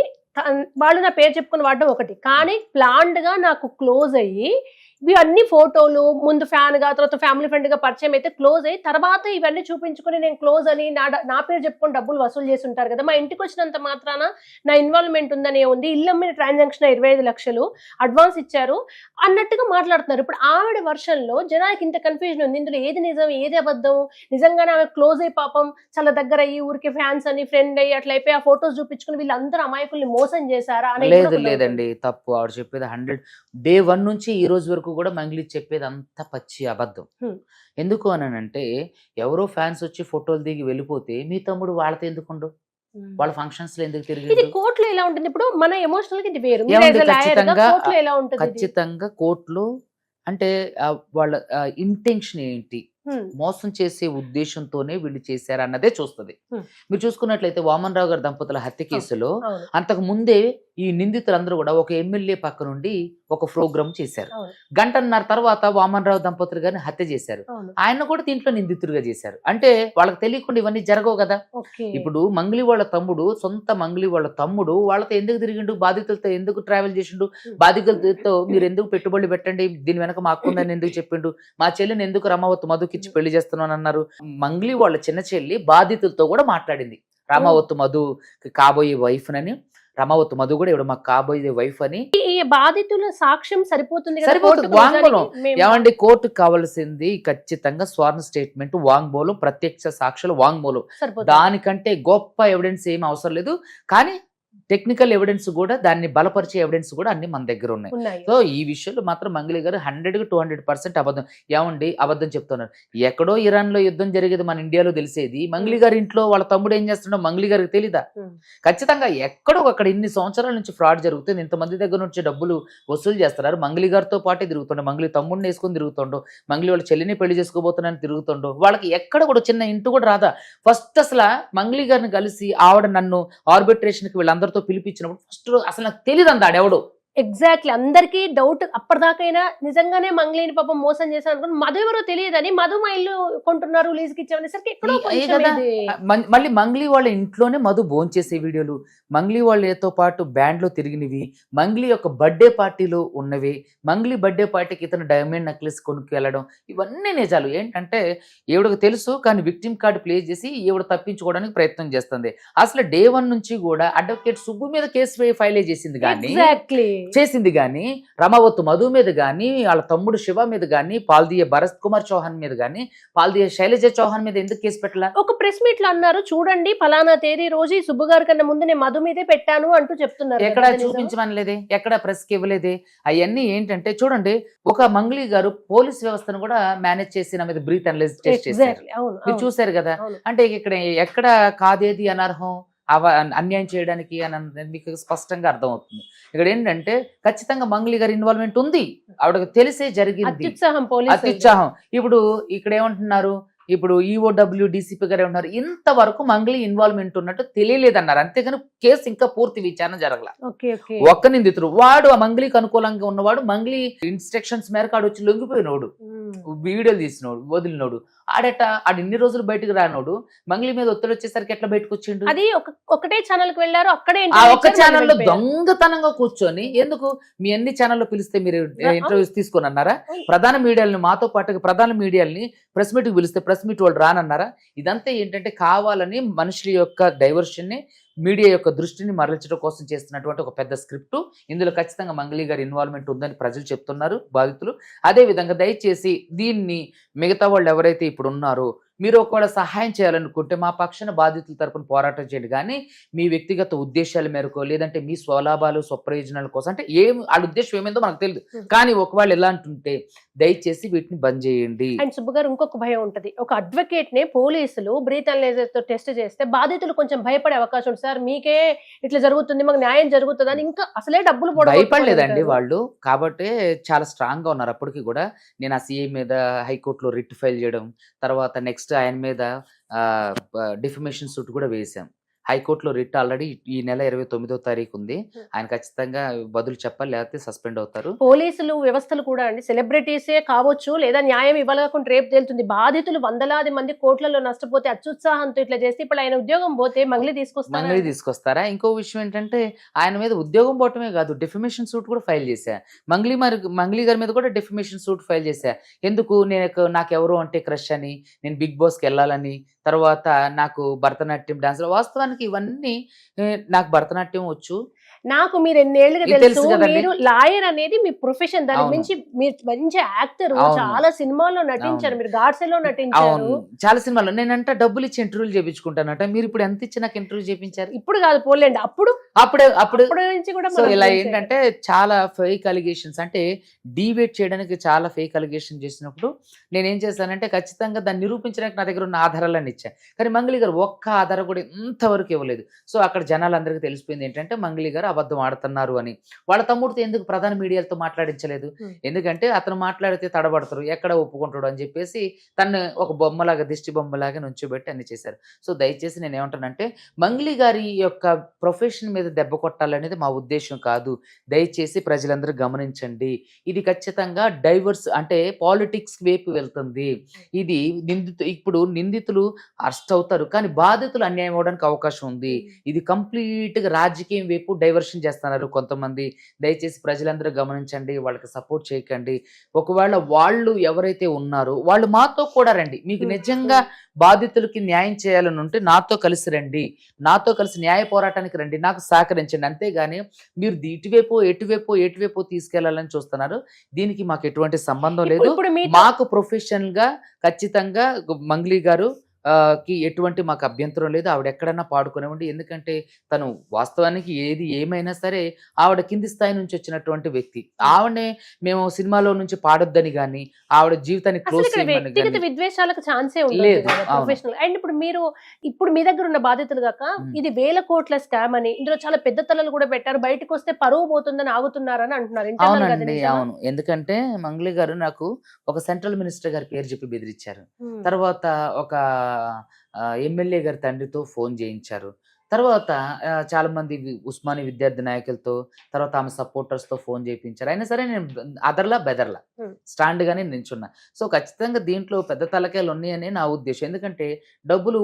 వాళ్ళు నా పేరు చెప్పుకుని వాడడం ఒకటి, కానీ ప్లాన్డ్ గా నాకు క్లోజ్ అయ్యి ఇవన్నీ ఫోటోలు ముందు ఫ్యాన్ గా తర్వాత ఫ్యామిలీ ఫ్రెండ్ గా పరిచయం అయితే క్లోజ్ అయ్యి తర్వాత ఇవన్నీ చూపించుకుని నేను క్లోజ్ అని నా పేరు చెప్పుకొని డబ్బులు వసూలు చేసి ఉంటారు కదా. మా ఇంటికి వచ్చినంత మాత్రాన నా ఇన్వాల్వ్మెంట్ ఉందనే ఉంది, ఇల్లు అమ్మిన ట్రాన్సాక్షన్ 25 లక్షలు అడ్వాన్స్ ఇచ్చారు అన్నట్టుగా మాట్లాడుతున్నారు. ఇప్పుడు ఆవిడ వర్షన్ లో జనానికి ఇంత కన్ఫ్యూజన్ ఉంది, ఇందులో ఏది నిజం ఏది అబద్ధం, నిజంగానే ఆమె క్లోజ్ అయ్యి పాపం చాలా దగ్గర అయ్యి ఊరికి ఫ్యాన్స్ అని ఫ్రెండ్ అయ్యి అట్లా అయిపోయి ఆ ఫొటోస్ చూపించుకుని వీళ్ళందరూ అమాయకుల్ని మోసం చేశారా అనేది లేదండి. తప్పు. ఆవిడ చెప్పేది 100 డే 1 నుంచి ఈ రోజు వరకు కూడా మంగ్లీ చెప్పేది అంత పచ్చి అబద్ధం. ఎందుకు అనంటే, ఎవరో ఫ్యాన్స్ వచ్చి ఫోటోలు దిగి వెళ్ళిపోతే మీ తమ్ముడు వాళ్ళతో ఎందుకుండు, వాళ్ళ ఫంక్షన్స్ లో ఎందుకు తిరిగి? కోర్టులో ఎలా ఉంటుంది? ఇప్పుడు మన ఎమోషనల్ గా ఇది వేరు. ఖచ్చితంగా కోర్టులో అంటే వాళ్ళ ఇంటెన్షన్ ఏంటి, మోసం చేసే ఉద్దేశంతోనే వీళ్ళు చేశారు అన్నదే చూస్తుంది. మీరు చూసుకున్నట్లయితే వామన్ రావు గారి దంపతుల హత్య కేసులో అంతకు ముందే ఈ నిందితులందరూ కూడా ఒక ఎమ్మెల్యే పక్క నుండి ఒక ప్రోగ్రామ్ చేశారు. 1.5 గంట తర్వాత వామన్ రావు దంపతులు గారిని హత్య చేశారు. ఆయన కూడా దీంట్లో నిందితుడిగా చేశారు. అంటే వాళ్ళకి తెలియకుండా ఇవన్నీ జరగవు కదా. ఇప్పుడు మంగ్లీ వాళ్ళ తమ్ముడు, సొంత మంగ్లీ వాళ్ళ తమ్ముడు వాళ్ళతో ఎందుకు తిరిగిండు, బాధితులతో ఎందుకు ట్రావెల్ చేసిండు, బాధితులతో మీరు ఎందుకు పెట్టుబడులు పెట్టండి, దీని వెనక మా అక్కుందని ఎందుకు చెప్పిండు, మా చెల్లిని ఎందుకు రామావత్ మధుకి ఇచ్చి పెళ్లి చేస్తున్నాను అన్నారు. మంగ్లీ వాళ్ళ చిన్న చెల్లి బాధితులతో కూడా మాట్లాడింది, రామావత్ మధు కాబోయే వైఫ్ నని, రామావత్ మధు కూడా ఇప్పుడు మాకు కాబోయే వైఫ్ అని. ఈ బాధితుల సాక్ష్యం సరిపోతుంది. వాంగ్మూలం ఏమండి, కోర్టుకు కావాల్సింది ఖచ్చితంగా స్వర్ణ స్టేట్మెంట్, వాంగ్మూలం, ప్రత్యక్ష సాక్షులు వాంగ్మూలం. దానికంటే గొప్ప ఎవిడెన్స్ ఏమి అవసరం లేదు. కానీ టెక్నికల్ ఎవిడెన్స్ కూడా, దాన్ని బలపరిచే ఎవిడెన్స్ కూడా అన్ని మన దగ్గర ఉన్నాయి. సో ఈ విషయంలో మాత్రం మంగ్లీ గారు 100-200% అబద్ధం. ఏమండి అబద్ధం చెప్తున్నారు? ఎక్కడో ఇరాన్ లో యుద్ధం జరిగేది మన ఇండియాలో తెలిసేది, మంగ్లీ గారి ఇంట్లో వాళ్ళ తమ్ముడు ఏం చేస్తున్నాడో మంగ్లీ గారికి తెలీదా? ఖచ్చితంగా ఎక్కడో అక్కడ ఇన్ని సంవత్సరాల నుంచి ఫ్రాడ్ జరుగుతుంది, ఇంతమంది దగ్గర నుంచి డబ్బులు వసూలు చేస్తున్నారు. మంగ్లీ గారితో పాటే తిరుగుతుండో, మంగ్లీ తమ్ముడిని వేసుకుని తిరుగుతుండో, మంగ్లీ వాళ్ళ చెల్లిని పెళ్లి చేసుకోబోతున్నాను తిరుగుతుండో, వాళ్ళకి ఎక్కడ కూడా చిన్న ఇంటి కూడా రాదా? ఫస్ట్ అసలు మంగ్లీ గారిని కలిసి ఆవిడ నన్ను ఆర్బిట్రేషన్ కి వీళ్ళందరితో పిలిపించినప్పుడు ఫస్ట్ అసలు నాకు తెలియదు అంత ఎవడు. ఎగ్జాక్ట్లీ, అందరికి డౌట్ అప్పటిదాకైనా నిజంగానే మంగ్లీని పాపం మోసం చేశాను అనుకుని, మధు ఎవరో తెలియదని, మధు మా ఇల్లు కొంటున్నారు లీజుకి ఇచ్చామనేసరికి ఎక్కడో మళ్ళీ మంగ్లీ వాళ్ళ ఇంట్లోనే మధు భోంచేసే వీడియోలు, మంగ్లీ వాళ్ళతో పాటు బ్యాండ్ లో తిరిగినవి, మంగ్లీ యొక్క బర్త్డే పార్టీలో ఉన్నవి, మంగ్లీ బర్త్డే పార్టీకి ఇతను డైమండ్ నెక్లెస్ కొనుక్కు వెళ్ళడం, ఇవన్నీ నిజాలు. ఏంటంటే ఈవిడకు తెలుసు, కానీ విక్టిమ్ కార్డు ప్లే చేసి ఈవిడ తప్పించుకోవడానికి ప్రయత్నం చేస్తుంది. అసలు డే 1 నుంచి కూడా అడ్వకేట్ సుబ్బు మీద కేసు ఫైల్ చేసింది కానీ రమావత్ మధు మీద గానీ, వాళ్ళ తమ్ముడు శివ మీద గానీ, పాల్దియ భరత్ కుమార్ చౌహాన్ మీద గానీ, పాల్దియ శైలజ చౌహాన్ మీద ఎందుకు కేసు పెట్టలా? ఒక ప్రెస్ మీట్ లో అన్నారు, చూడండి ఫలానా తేదీ రోజు సుబ్బు గారి కన్నా ముందు నేను మధు మీదే పెట్టాను అంటూ చెప్తున్నారు. ఎక్కడ చూపించమనలేదే, ఎక్కడ ప్రెస్ కి ఇవ్వలేదే. అవన్నీ ఏంటంటే చూడండి, ఒక మంగ్లీ గారు పోలీస్ వ్యవస్థను కూడా మేనేజ్ చేసి నా మీద బ్రీత్ అనలైజ్ టెస్ట్ చేశారు. మీరు చూసారు కదా. అంటే ఇక్కడ ఎక్కడ కాదేది అనర్హం, అన్యాయం చేయడానికి అని మీకు స్పష్టంగా అర్థమవుతుంది. ఇక్కడ ఏంటంటే ఖచ్చితంగా మంగ్లీ గారి ఇన్వాల్వ్మెంట్ ఉంది, ఆవిడకు తెలిసే జరిగింది, అత్యుత్సాహం. ఇప్పుడు ఇక్కడ ఏమంటున్నారు, ఇప్పుడు ఈఓడబ్ల్యూ డీసీపీ గారు ఏమంటున్నారు, ఇంతవరకు మంగ్లీ ఇన్వాల్వ్మెంట్ ఉన్నట్టు తెలియలేదన్నారు. అంతేగాని కేసు ఇంకా పూర్తి విచారణ జరగల. ఒక్క నిందితుడు వాడు ఆ మంగ్లీకి అనుకూలంగా ఉన్నవాడు, మంగ్లీ ఇన్స్ట్రక్షన్స్ మేరకు ఆడు వచ్చి లొంగిపోయినోడు, వీడియోలు తీసినోడు, వదిలినోడు, ఆడు ఇన్ని రోజులు బయటకు రానోడు మంగ్లీ మీద ఒత్తిడి వచ్చేసరికి ఎట్లా బయటకు వచ్చిండు? అది ఒకటే ఛానల్ కి వెళ్ళారు, అక్కడే ఆ ఒక్క ఛానల్లో దొంగతనంగా కూర్చొని ఎందుకు మీ అన్ని ఛానల్లో పిలిస్తే మీరు ఇంటర్వ్యూస్ తీసుకొని అన్నారా? ప్రధాన మీడియాలని మాతో పాటు ప్రధాన మీడియాలని ప్రెస్ మీట్ కి పిలిస్తే ప్రెస్ మీట్ వాళ్ళు రానన్నారా? ఇదంతా ఏంటంటే కావాలని మనుషుల యొక్క డైవర్షన్ ని, మీడియా యొక్క దృష్టిని మరల్చడం కోసం చేస్తున్నటువంటి ఒక పెద్ద స్క్రిప్ట్. ఇందులో ఖచ్చితంగా మంగ్లీ గారి ఇన్వాల్వ్మెంట్ ఉందని ప్రజలు చెప్తున్నారు, బాధితులు. అదే విధంగా దయచేసి దీన్ని మిగతా వాళ్ళు ఎవరైతే ఇప్పుడు ఉన్నారో మీరు ఒకవేళ సహాయం చేయాలనుకుంటే మా పక్షాన బాధితుల తరపున పోరాటం చేయండి, కానీ మీ వ్యక్తిగత ఉద్దేశాల మేరకు లేదంటే మీ స్వలాభాలు స్వప్రయోజనాల కోసం, అంటే వాళ్ళ ఉద్దేశం ఏమైందో మనకు తెలియదు, కానీ ఒకవేళ ఎలా అంటుంటే దయచేసి వీటిని బంద్ చేయండి. అండ్ సుబ్బు గారు ఇంకొక భయం ఉంటది, ఒక అడ్వకేట్ ని పోలీసులు బ్రీత్ అనలైజర్ తో టెస్ట్ చేస్తే బాధితులు కొంచెం భయపడే అవకాశం ఉంది. సార్ మీకే ఇట్లా జరుగుతుంది, మాకు న్యాయం జరుగుతుంది అని ఇంకా అసలే డబ్బులు భయపడలేదండి వాళ్ళు, కాబట్టి చాలా స్ట్రాంగ్ గా ఉన్నారు. అప్పటికి కూడా నేను ఆ సిఐ మీద హైకోర్టులో రిట్ ఫైల్ చేయడం, తర్వాత నెక్స్ట్ ఆయన మీద డిఫమేషన్ సూట్ కూడా వేసాం. హైకోర్టులో రిట్ ఆల్రెడీ ఈ నెల 29వ తారీఖు ఉంది. ఆయన ఖచ్చితంగా బదులు చెప్పాలి, లేకపోతే సస్పెండ్ అవుతారు. పోలీసులు వ్యవస్థలు కూడా అండి సెలబ్రిటీసే కావచ్చు, లేదా న్యాయం ఇవ్వలేకుండా రేపు తేలుతుంది. బాధితులు వందలాది మంది కోట్లలో నష్టపోతే అత్యుత్సాహంతో ఇట్లా చేస్తే ఇప్పుడు ఆయన ఉద్యోగం పోతే మంగ్లీ తీసుకొస్తారా? ఇంకో విషయం ఏంటంటే ఆయన మీద ఉద్యోగం పోవటమే కాదు, డిఫమేషన్ సూట్ కూడా ఫైల్ చేశా. మంగ్లీ గారి మీద కూడా డిఫమేషన్ సూట్ ఫైల్ చేశా. ఎందుకు? నాకెవరు అంటే క్రష్ అని, నేను బిగ్ బాస్కి వెళ్ళాలని, తర్వాత నాకు భరతనాట్యం డాన్స్, వాస్తవానికి ఇవన్నీ నాకు భరతనాట్యం వచ్చు. నాకు మీరు ఎన్నేళ్ళుగా తెలుసు, మీరు లాయర్ అనేది మీ ప్రొఫెషన్, దాని మించి మీరు మంచి యాక్టర్, చాలా సినిమాల్లో నటించారు, మీరు గాడ్సేలో నటించారు, చాలా సినిమాల్లో. నేనంట డబ్బులు ఇచ్చి ఇంటర్వ్యూలు చేయించుకుంటానంట. మీరు ఇప్పుడు ఎంత ఇచ్చి నాకు ఇంటర్వ్యూ చేయించారు? ఇప్పుడు కాదు పోలేండి, అప్పుడు నుంచి కూడా. సో ఇలా ఏంటంటే చాలా ఫేక్ అలిగేషన్స్, అంటే డీవేట్ చేయడానికి చాలా ఫేక్ అలిగేషన్ చేసినప్పుడు నేనేం చేశానంటే ఖచ్చితంగా దాన్ని నిరూపించడానికి నా దగ్గర ఉన్న ఆధారాలన్నీ ఇచ్చాను. కానీ మంగ్లీ గారు ఒక్క ఆధారం కూడా ఇంతవరకు ఇవ్వలేదు. సో అక్కడ జనాలందరికీ తెలిసిపోయింది ఏంటంటే మంగ్లీ గారు అబద్ధం ఆడుతున్నారు అని. వాళ్ళ తమ్ముడితో ఎందుకు ప్రధాన మీడియాలతో మాట్లాడించలేదు? ఎందుకంటే అతను మాట్లాడితే తడబడతారు, ఎక్కడ ఒప్పుకుంటాడు అని చెప్పేసి తను ఒక బొమ్మలాగా, దిష్టి బొమ్మలాగా నుంచోబెట్టి అన్ని చేశారు. సో దయచేసి నేను ఏమంటానంటే మంగ్లీ గారి యొక్క ప్రొఫెషన్ మీద దెబ్బ కొట్టాలనేది మా ఉద్దేశం కాదు. దయచేసి ప్రజలందరూ గమనించండి, ఇది ఖచ్చితంగా డైవర్స్ అంటే పాలిటిక్స్ వైపు వెళ్తుంది. ఇది ఇప్పుడు నిందితులు అరెస్ట్ అవుతారు, కానీ బాధితులు అన్యాయం అవడానికి అవకాశం ఉంది. ఇది కంప్లీట్ గా రాజకీయం వైపు డైవర్షన్ చేస్తున్నారు కొంతమంది. దయచేసి ప్రజలందరూ గమనించండి, వాళ్ళకి సపోర్ట్ చేయకండి. ఒకవేళ వాళ్ళు ఎవరైతే ఉన్నారో వాళ్ళు మాతో కూడా రండి. మీకు నిజంగా బాధితులకి న్యాయం చేయాలని ఉంటే నాతో కలిసి రండి, నాతో కలిసి న్యాయ పోరాటానికి రండి, నాకు సహకరించండి. అంతేగాని మీరు ఎటువైపు తీసుకెళ్లాలని చూస్తున్నారు. దీనికి మాకు ఎటువంటి సంబంధం లేదు. మాకు ప్రొఫెషనల్ గా ఖచ్చితంగా మంగ్లీ గారు కి ఎటువంటి మాకు అభ్యంతరం లేదు. ఆవిడ ఎక్కడన్నా పాడుకునేవ్వండి, ఎందుకంటే తను వాస్తవానికి ఏది ఏమైనా సరే ఆవిడ కింది స్థాయి నుంచి వచ్చినటువంటి వ్యక్తి. ఆవిడనే మేము సినిమాలో నుంచి పాడొద్దని గానీ ఆవిడ జీవితాన్ని క్లోజ్ చేయమని విద్వేషాలకు ఛాన్సే లేదు. ప్రొఫెషనల్ అండ్ ఇప్పుడు మీ దగ్గర ఉన్న బాధితులు కాక ఇది వేల కోట్ల స్కామ్ అని, ఇందులో చాలా పెద్ద తలలు కూడా పెట్టారు, బయటకు వస్తే పరువు పోతుందని ఆగుతున్నారని అంటున్నారు. అవునండి, అవును. ఎందుకంటే మంగ్లీ గారు నాకు ఒక సెంట్రల్ మినిస్టర్ గారి పేరు చెప్పి బెదిరించారు. తర్వాత ఒక ఎమ్మెల్యే గారి తండ్రితో ఫోన్ చేయించారు. తర్వాత చాలా మంది ఉస్మాని విద్యార్థి నాయకులతో, తర్వాత ఆమె సపోర్టర్స్ తో ఫోన్ చేయించారు. అయినా సరే నేను అదర్లా బెదర్లా స్టాండ్ గానే నిల్చున్నా. సో ఖచ్చితంగా దీంట్లో పెద్ద తలకాయలు ఉన్నాయని నా ఉద్దేశం. ఎందుకంటే డబ్బులు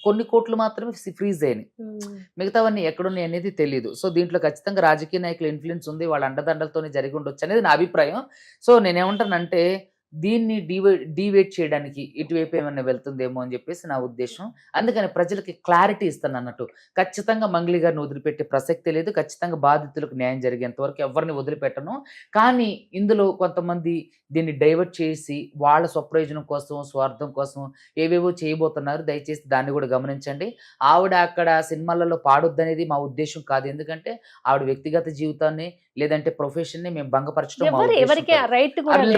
కొన్ని కోట్లు మాత్రమే ఫ్రీజ్ అయినాయి, మిగతావన్నీ ఎక్కడున్నాయి అనేది తెలియదు. సో దీంట్లో ఖచ్చితంగా రాజకీయ నాయకుల ఇన్ఫ్లుయెన్స్ ఉంది, వాళ్ళ అండదండలతోనే జరిగి ఉండొచ్చు అనేది నా అభిప్రాయం. సో నేనేమంటానంటే దీన్ని డీవేట్ చేయడానికి ఇటువైపు ఏమైనా వెళ్తుందేమో అని చెప్పేసి నా ఉద్దేశం. అందుకని ప్రజలకి క్లారిటీ ఇస్తాను అన్నట్టు. ఖచ్చితంగా మంగ్లీ గారిని వదిలిపెట్టే ప్రసక్తే లేదు. ఖచ్చితంగా బాధితులకు న్యాయం జరిగేంత వరకు ఎవరిని వదిలిపెట్టను. కానీ ఇందులో కొంతమంది దీన్ని డైవర్ట్ చేసి వాళ్ళ స్వప్రయోజనం కోసం, స్వార్థం కోసం ఏవేవో చేయబోతున్నారు. దయచేసి దాన్ని కూడా గమనించండి. ఆవిడ అక్కడ సినిమాలలో పాడొద్దనేది మా ఉద్దేశం కాదు. ఎందుకంటే ఆవిడ వ్యక్తిగత జీవితాన్ని లేదంటే ప్రొఫెషన్ ని మేము భంగపరచడం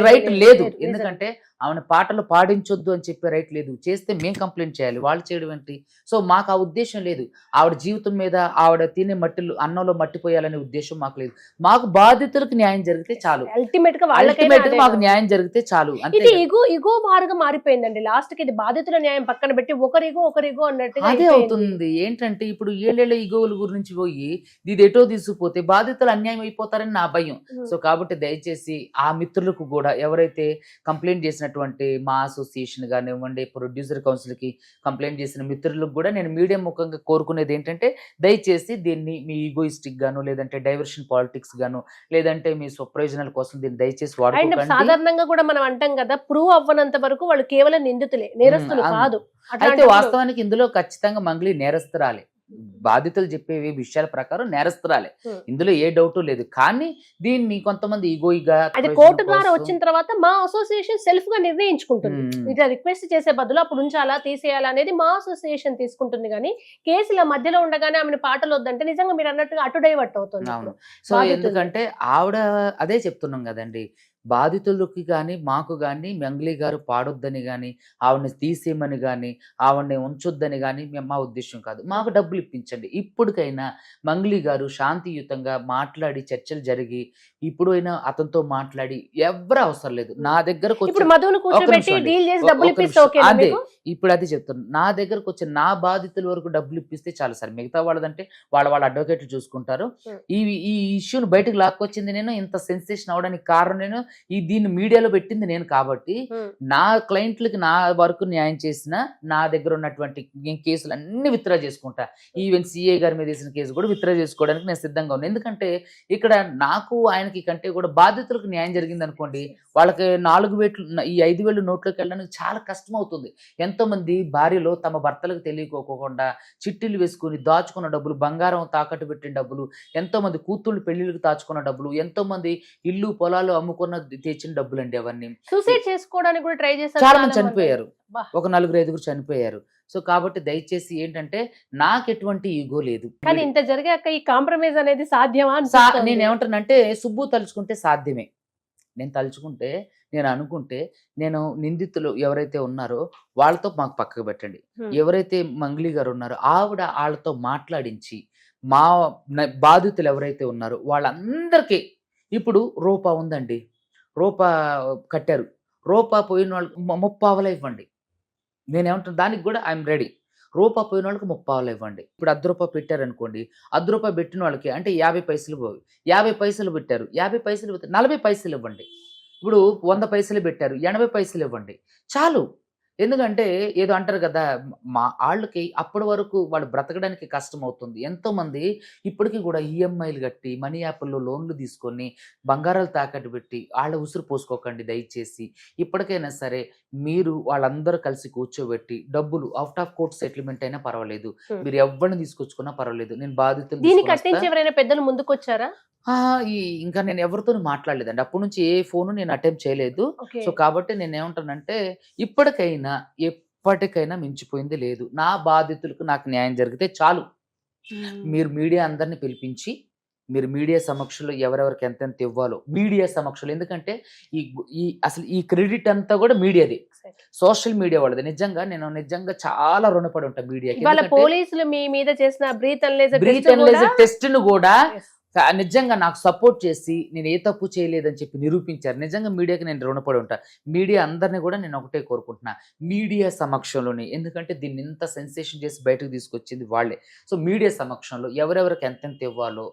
రైట్ లేదు. ఎందుకంటే ఆమె పాటలు పాడించొద్దు అని చెప్పే రైట్ లేదు. చేస్తే మేము కంప్లైంట్ చేయాలి, వాళ్ళు చేయడం ఏంటి? సో మాకు ఆ ఉద్దేశం లేదు. ఆవిడ జీవితం మీద ఆవిడ తినే అన్నంలో మట్టిపోయాలనే ఉద్దేశం మాకు లేదు. మాకు బాధితులకు న్యాయం జరిగితే చాలు, అల్టిమేట్ గా మాకు న్యాయం జరిగితే చాలు. ఇది ఇగో మార్గం మారిపోయిందండి. లాస్ట్ కి ఇది బాధితుల న్యాయం పక్కన పెట్టి ఒకరిగో అన్నట్టు అదే అవుతుంది. ఏంటంటే ఇప్పుడు ఏళ్ళేళ్ళ ఇగోల గురించి పోయి ఇది ఎటో తీసుకుపోతే బాధితులు అన్యాయం అయిపోతారని నా భయం. సో కాబట్టి దయచేసి ఆ మిత్రులకు కూడా ఎవరైతే కంప్లైంట్ చేసినట్టు చేసినటువంటి మా అసోసియేషన్ కానివ్వండి, ప్రొడ్యూసర్ కౌన్సిల్కి కంప్లైంట్ చేసిన మిత్రులకు కూడా నేను మీడియా ముఖంగా కోరుకునేది ఏంటంటే, దయచేసి దీన్ని మీ ఈగోయిస్టిక్ గాను, లేదంటే డైవర్షన్ పాలిటిక్స్ గాను, లేదంటే మీ స్వప్రయోజనాల కోసం దీన్ని దయచేసి అండ్ వాడుకోకండి. సాధారణంగా కూడా మనం అంటాం కదా, ప్రూవ్ అవ్వనంత వరకు వాళ్ళు కేవలం నిందితులే, నేరస్తులు కాదు. అయితే అట్లాంటప్పుడు వాస్తవానికి ఇందులో ఖచ్చితంగా మంగ్లీ నేరస్తురాలే. బాధితులు చెప్పేవి విషయాల ప్రకారం నేరస్తురాలే, ఇందులో ఏ డౌట్ లేదు. కానీ దీన్ని కొంతమంది ఈగోయిగా అది కోర్టు ద్వారా వచ్చిన తర్వాత మా అసోసియేషన్ సెల్ఫ్ గా నిర్ణయించుకుంటుంది. ఇట్లా రిక్వెస్ట్ చేసే బదులు అప్పుడు ఉంచాలా తీసేయాలా అనేది మా అసోసియేషన్ తీసుకుంటుంది. కానీ కేసుల మధ్యలో ఉండగానే ఆమెను పాటలు వద్దంటే నిజంగా మీరు అన్నట్టుగా అటు డైవర్ట్ అవుతుంది. అవును. సో బాధితులు. ఎందుకంటే ఆవిడ అదే చెప్తున్నాం కదండి, బాధితులకి కానీ మాకు కానీ మంగ్లీ గారు పాడొద్దని కానీ, ఆవిడని తీసేయమని కానీ, ఆవిడని ఉంచొద్దని కానీ మా ఉద్దేశం కాదు. మాకు డబ్బులు ఇప్పించండి. ఇప్పటికైనా మంగ్లీ గారు శాంతియుతంగా మాట్లాడి చర్చలు జరిగి, ఇప్పుడైనా అతనితో మాట్లాడి, ఎవరు అవసరం లేదు నా దగ్గరకు ఇప్పుడు వచ్చి మధువును కూర్చోబెట్టి నిమిషం అండి. డీల్ చేసి డబ్బులు ఒక ఇప్పిస్తే నిమిషం. ఓకేనా అదే మీకు? ఇప్పుడు అది చెప్తున్నాను, నా దగ్గరకు వచ్చి నా బాధితుల వరకు డబ్బులు ఇప్పిస్తే చాలు సార్. మిగతా వాళ్ళదంటే వాళ్ళ అడ్వకేట్లు చూసుకుంటారు. ఈ ఈ ఇష్యూని బయటకు లాక్కొచ్చింది నేను, ఇంత సెన్సేషన్ అవడానికి కారణం నేను, దీన్ని మీడియాలో పెట్టింది నేను. కాబట్టి నా క్లయింట్లకి నా వరకు న్యాయం చేసిన, నా దగ్గర ఉన్నటువంటి కేసులు అన్ని విత్డ్రా చేసుకుంటా. ఈవెన్ సిఐ గారి మీద వేసిన కేసు కూడా విత్డ్రా చేసుకోవడానికి నేను సిద్ధంగా ఉన్నాను. ఎందుకంటే ఇక్కడ నాకు ఆయనకి కంటే కూడా బాధితులకు న్యాయం జరిగింది అనుకోండి, వాళ్ళకి 4 వేలు ఈ 5,000 నోట్లోకి వెళ్ళడానికి చాలా కష్టం అవుతుంది. ఎంతో మంది భార్యలో తమ భర్తలకు తెలియకోకుండా చిట్టీలు వేసుకుని దాచుకున్న డబ్బులు, బంగారం తాకట్టు పెట్టిన డబ్బులు, ఎంతో మంది కూతుళ్ళు పెళ్లిళ్ళకి దాచుకున్న డబ్బులు, ఎంతో మంది ఇల్లు పొలాలు అమ్ముకున్న తెచ్చిన డబ్బులు అండి అవన్నీ. సూసైడ్ చేసుకోవడానికి కూడా ట్రై చేశారు, చాలా మంది చనిపోయారు, బా. ఒక 4-5 చనిపోయారు. సో కాబట్టి దయచేసి ఏంటంటే, నాకు ఎటువంటి ఈగో లేదు. కానీ ఇంత జరిగాక ఈ కాంప్రమైజ్ అనేది సాధ్యమా అనిపిస్తోంది. నేను ఏమంటానంటే, సుబ్బు తలుచుకుంటే సాధ్యమే. నేను తలుచుకుంటే, నేను అనుకుంటే, నేను నిందితులు ఎవరైతే ఉన్నారో వాళ్ళతో మాకు పక్కకు పెట్టండి. ఎవరైతే మంగ్లీ గారు ఉన్నారో ఆవిడ వాళ్ళతో మాట్లాడించి, మా బాధితులు ఎవరైతే ఉన్నారో వాళ్ళందరికీ ఇప్పుడు రూపా ఉందండి, రూపా కట్టారు, రూపా పోయిన వాళ్ళకి 30 ఇవ్వండి. నేనేమంటాను, దానికి కూడా ఐఎమ్ రెడీ. రూపా పోయిన వాళ్ళకి 30 ఇవ్వండి. ఇప్పుడు ₹10 పెట్టారనుకోండి, ₹10 పెట్టిన వాళ్ళకి అంటే 50 పైసలు పోయి, 50 పైసలు పెట్టారు, 50 పైసలు 40 పైసలు ఇవ్వండి. ఇప్పుడు 100 పైసలు పెట్టారు, 80 పైసలు ఇవ్వండి చాలు. ఎందుకంటే ఏదో అంటారు కదా, మా వాళ్ళకి అప్పటి వరకు వాళ్ళు బ్రతకడానికి కష్టం అవుతుంది. ఎంతోమంది ఇప్పటికీ కూడా ఈఎంఐలు కట్టి, మనీ యాప్ల్లో లోన్లు తీసుకొని, బంగారాలు తాకట్టు పెట్టి వాళ్ళ ఉసురు పోసుకోకండి దయచేసి. ఇప్పటికైనా సరే మీరు వాళ్ళందరూ కలిసి కూర్చోబెట్టి డబ్బులు అవుట్ ఆఫ్ కోర్ట్ సెటిల్మెంట్ అయినా పర్వాలేదు, మీరు ఎవరిని తీసుకొచ్చుకున్నా పర్వాలేదు, నేను బాధితులు దీన్ని కట్టించి ఎవరైనా పెద్దలు ముందుకొచ్చారా? ఇంకా నేను ఎవరితో మాట్లాడలేదండి. అప్పటి నుంచి ఏ ఫోను నేను అటెంప్ట్ చేయలేదు. సో కాబట్టి నేను ఏమంటానంటే, ఎప్పటికైనా మించిపోయింది లేదు. నా బాధితులకు నాకు న్యాయం జరిగితే చాలు. మీరు మీడియా అందరిని పిలిపించి, మీరు మీడియా సమక్షంలో ఎవరెవరికి ఎంతెంత ఇవ్వాలో మీడియా సమక్షంలో, ఎందుకంటే అసలు ఈ క్రెడిట్ అంతా కూడా మీడియాది, సోషల్ మీడియా వాళ్ళది. నిజంగా చాలా రుణపడి ఉంటా మీడియాకి. పోలీసులు మీ మీద చేసిన బ్రీత్ అనలైజర్ టెస్ట్ ను కూడా నిజంగా నాకు సపోర్ట్ చేసి, నేను ఏ తప్పు చేయలేదని చెప్పి నిరూపించారు. నిజంగా మీడియాకి నేను రుణపడి ఉంటా. మీడియా అందరినీ కూడా నేను ఒకటే కోరుకుంటున్నా, మీడియా సమక్షంలోనే, ఎందుకంటే దీన్ని ఇంత సెన్సేషన్ చేసి బయటకు తీసుకొచ్చింది వాళ్ళే. సో మీడియా సమక్షంలో ఎవరెవరికి ఎంతెంత ఇవ్వాలో,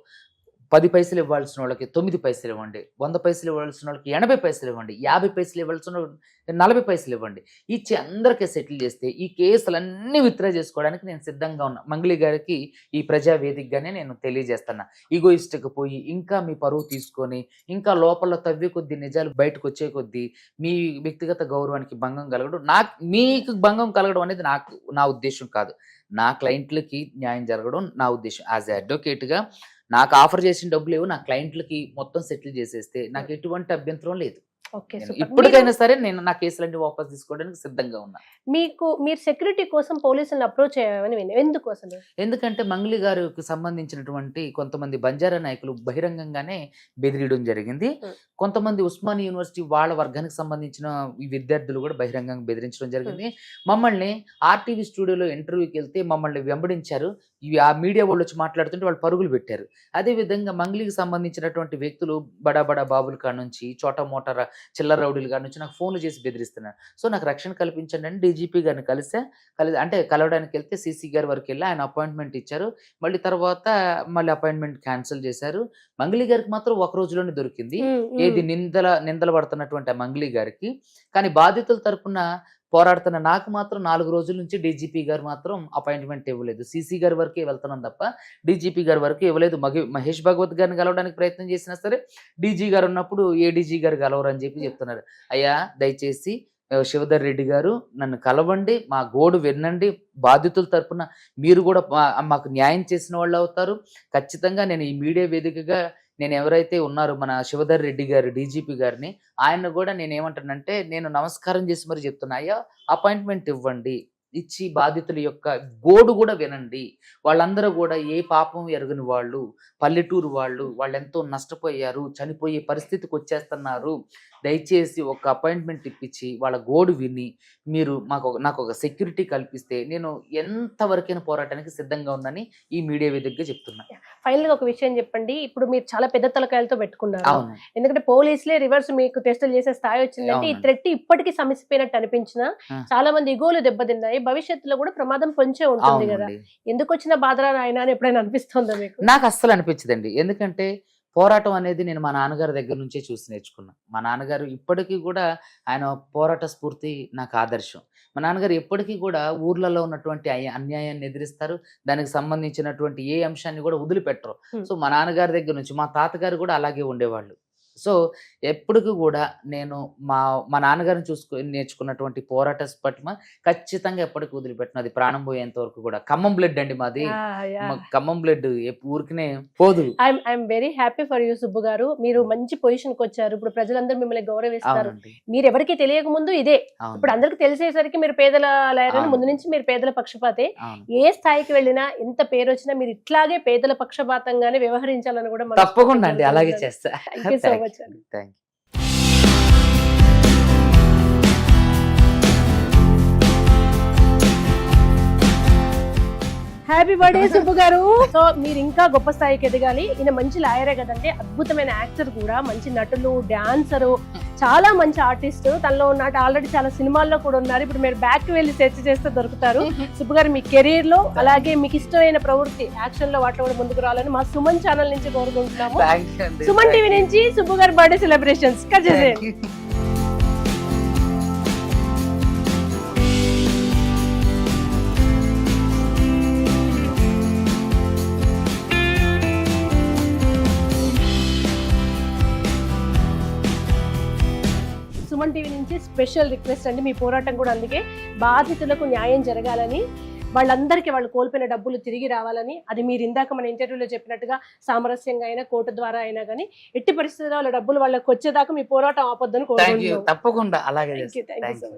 10 పైసలు ఇవ్వాల్సిన వాళ్ళకి 9 పైసలు ఇవ్వండి, 100 పైసలు ఇవ్వాల్సిన వాళ్ళకి 80 పైసలు ఇవ్వండి, 50 పైసలు ఇవ్వాల్సిన 40 పైసలు ఇవ్వండి. ఇచ్చి అందరికీ సెటిల్ చేస్తే ఈ కేసులన్నీ విత్డ్రా చేసుకోవడానికి నేను సిద్ధంగా ఉన్నా. మంగ్లీ గారికి ఈ ప్రజా వేదికగానే నేను తెలియజేస్తున్నా. ఈగోయిస్టిక్ పోయి ఇంకా మీ పరువు తీసుకొని, ఇంకా లోపల తవ్వే కొద్దీ, నిజాలు బయటకు వచ్చే కొద్దీ మీ వ్యక్తిగత గౌరవానికి భంగం కలగడం, మీకు భంగం కలగడం అనేది నా ఉద్దేశం కాదు. నా క్లయింట్లకి న్యాయం జరగడం నా ఉద్దేశం. యాజ్ ఎ అడ్వకేట్గా నాకు ఆఫర్ చేసిన డబ్బులు నా క్లయింట్లకి మొత్తం సెటిల్ చేసేస్తే నాకు ఎటువంటి అభ్యంతరం లేదు. ఇప్పటికైనా సరే నేను నా కేసులన్నీ వాపస్ తీసుకోవడానికి సిద్ధంగా ఉన్నా. మీరు సెక్యూరిటీ కోసం పోలీసులను అప్రోచ్ అయ్యామని ఎందుకోసం? ఎందుకంటే మంగ్లీ గారికి సంబంధించినటువంటి కొంతమంది బంజారా నాయకులు బహిరంగంగానే బెదిరియడం జరిగింది. కొంతమంది ఉస్మానియా యూనివర్సిటీ వాళ్ళ వర్గానికి సంబంధించిన విద్యార్థులు కూడా బహిరంగంగా బెదిరించడం జరిగింది. మమ్మల్ని ఆర్టీవీ స్టూడియోలో ఇంటర్వ్యూకి వెళ్తే మమ్మల్ని వెంబడించారు. ఆ మీడియా వాళ్ళు వచ్చి మాట్లాడుతుంటే వాళ్ళు పరుగులు పెట్టారు. అదే విధంగా మంగ్లీకి సంబంధించినటువంటి వ్యక్తులు బడా బాబుల కాడ నుంచి, చోటా మోటార్ చిల్లర రౌడీలు గారి నుంచి నాకు ఫోన్లు చేసి బెదిరిస్తున్నారు. సో నాకు రక్షణ కల్పించండి అని డీజీపీ గారిని అంటే కలవడానికి వెళ్తే సీసీ గారి వరకు వెళ్ళి ఆయన అపాయింట్మెంట్ ఇచ్చారు. మళ్ళీ తర్వాత మళ్ళీ అపాయింట్మెంట్ క్యాన్సిల్ చేశారు. మంగ్లీ గారికి మాత్రం ఒక రోజులోనే దొరికింది. ఏది నిందలు పడుతున్నటువంటి ఆ మంగ్లీ గారికి. కానీ బాధితుల తరపున పోరాడుతున్న నాకు మాత్రం 4 రోజుల నుంచి డీజీపీ గారు మాత్రం అపాయింట్మెంట్ ఇవ్వలేదు. సీసీ గారి వరకే వెళ్తున్నాం తప్ప డీజీపీ గారి వరకు ఇవ్వలేదు. మహేష్ భగవత్ గారిని కలవడానికి ప్రయత్నం చేసినా సరే డీజీ గారు ఉన్నప్పుడు ఏడీజీ గారు కలవరు అని చెప్పి చెప్తున్నారు. అయ్యా దయచేసి శివధర్ రెడ్డి గారు నన్ను కలవండి, మా గోడు వినండి, బాధితుల తరపున మీరు కూడా మాకు న్యాయం చేసిన వాళ్ళు అవుతారు. ఖచ్చితంగా నేను ఈ మీడియా వేదికగా నేను ఎవరైతే ఉన్నారో మన శివధర్ రెడ్డి గారు డీజీపీ గారిని ఆయన కూడా నేను ఏమంటానంటే నేను నమస్కారం చేసి మరి చెప్తున్నా, అయ్యా అపాయింట్మెంట్ ఇవ్వండి, ఇచ్చి బాధితుల యొక్క గోడు కూడా వినండి. వాళ్ళందరూ కూడా ఏ పాపం ఎరగని వాళ్ళు, పల్లెటూరు వాళ్ళు ఎంతో నష్టపోయారు, చనిపోయే పరిస్థితికి వచ్చేస్తున్నారు. దయచేసి ఒక అపాయింట్మెంట్ ఇప్పించి వాళ్ళ గోడు విని మీరు నాకు ఒక సెక్యూరిటీ కల్పిస్తే నేను ఎంతవరకైనా పోరాటానికి సిద్ధంగా ఉందని ఈ మీడియా వేదికగా చెప్తున్నా. ఫైనల్ గా ఒక విషయం చెప్పండి. ఇప్పుడు మీరు చాలా పెద్ద తలకాయలతో పెట్టుకున్నారు. అవును, ఎందుకంటే పోలీసులే రివర్స్ మీకు టెస్టులు చేసే స్థాయి వచ్చిందంటే ఈ థ్రెట్ ఇప్పటికీ సమసిపోయినట్టు అనిపించిన చాలా మంది ఇగోలు దెబ్బతిన్నాయి. భవిష్యత్తులో కూడా ప్రమాదం పొంచే ఉంటుంది కదా. ఎందుకు వచ్చిన బాధరా ఆయన అని ఎప్పుడైనా అనిపిస్తుందా మీకు? నాకు అస్సలు అనిపించదండి. ఎందుకంటే పోరాటం అనేది నేను మా నాన్నగారి దగ్గర నుంచే చూసి నేర్చుకున్నా. మా నాన్నగారు ఇప్పటికీ కూడా ఆయన పోరాట స్ఫూర్తి నాకు ఆదర్శం. మా నాన్నగారు ఎప్పటికీ కూడా ఊర్లలో ఉన్నటువంటి అన్యాయాన్ని ఎదిరిస్తారు. దానికి సంబంధించినటువంటి ఏ అంశాన్ని కూడా వదిలిపెట్టరు. సో మా నాన్నగారి దగ్గర నుంచి మా తాతగారు కూడా అలాగే ఉండేవాళ్ళు. సో ఎప్పటికీ కూడా నేను మా నాన్నగారిని నేర్చుకున్నటువంటి పోరాట పట్ల ఖచ్చితంగా ఎప్పటికీ వదిలిపెట్టిన, అది ప్రాణం పోయేంత వరకు కూడా. ఖమ్మం బ్లడ్ అండి మాది, ఖమ్మం బ్లడ్ ఊరికనే పోదు. I'm very happy for you Subbu గారు. మీరు మంచి పొజిషన్ కి వచ్చారు. ఇప్పుడు ప్రజలందరూ మిమ్మల్ని గౌరవిస్తారు. మీరు ఎవరికి తెలియక ముందు ఇదే, ఇప్పుడు అందరికి తెలిసేసరికి మీరు పేదల లాయర్, ముందు నుంచి మీరు పేదల పక్షపాతే. ఏ స్థాయికి వెళ్ళినా ఎంత పేరు వచ్చినా మీరు ఇట్లాగే పేదల పక్షపాతంగానే వ్యవహరించాలని కూడా తప్పకుండా అండి, అలాగే చేస్తా. Thank you. Happy birthday Subbu గారు. సో మీరు ఇంకా గొప్ప స్థాయికి ఎదగాలి. ఈయన మంచి లాయరే కదంటే, అద్భుతమైన యాక్టర్ కూడా, మంచి నటులు, డాన్సరు, చాలా మంచి ఆర్టిస్ట్. తనలో ఉన్నట్టు ఆల్రెడీ చాలా సినిమాల్లో కూడా ఉన్నారు. ఇప్పుడు మీరు బ్యాక్ కి వెళ్ళి సెర్చ్ చేస్తే దొరుకుతారు. సుబ్బు గారు మీ కెరీర్ లో అలాగే మీకు ఇష్టమైన ప్రవృత్తి యాక్షన్ లో వాటిలో కూడా ముందుకు రావాలని మా సుమన్ ఛానల్ నుంచి కోరుకుంటున్నాము. సుమన్ టీవీ నుంచి సుబ్బు గారి బర్త్డే సెలబ్రేషన్స్ కట్ చేసేయండి. సుమన్ టీవీ నుంచి స్పెషల్ రిక్వెస్ట్ అండి, మీ పోరాటం కూడా అందుకే. బాధితులకు న్యాయం జరగాలని, వాళ్ళందరికీ వాళ్ళు కోల్పోయిన డబ్బులు తిరిగి రావాలని, అది మీరు ఇందాక మన ఇంటర్వ్యూలో చెప్పినట్టుగా సామరస్యంగా అయినా కోర్టు ద్వారా అయినా కానీ ఎట్టి పరిస్థితుల్లో వాళ్ళ డబ్బులు వాళ్ళకి వచ్చేదాకా మీ పోరాటం ఆపొద్దని కోరుకుంటున్నాను. తప్పకుండా అలాగే.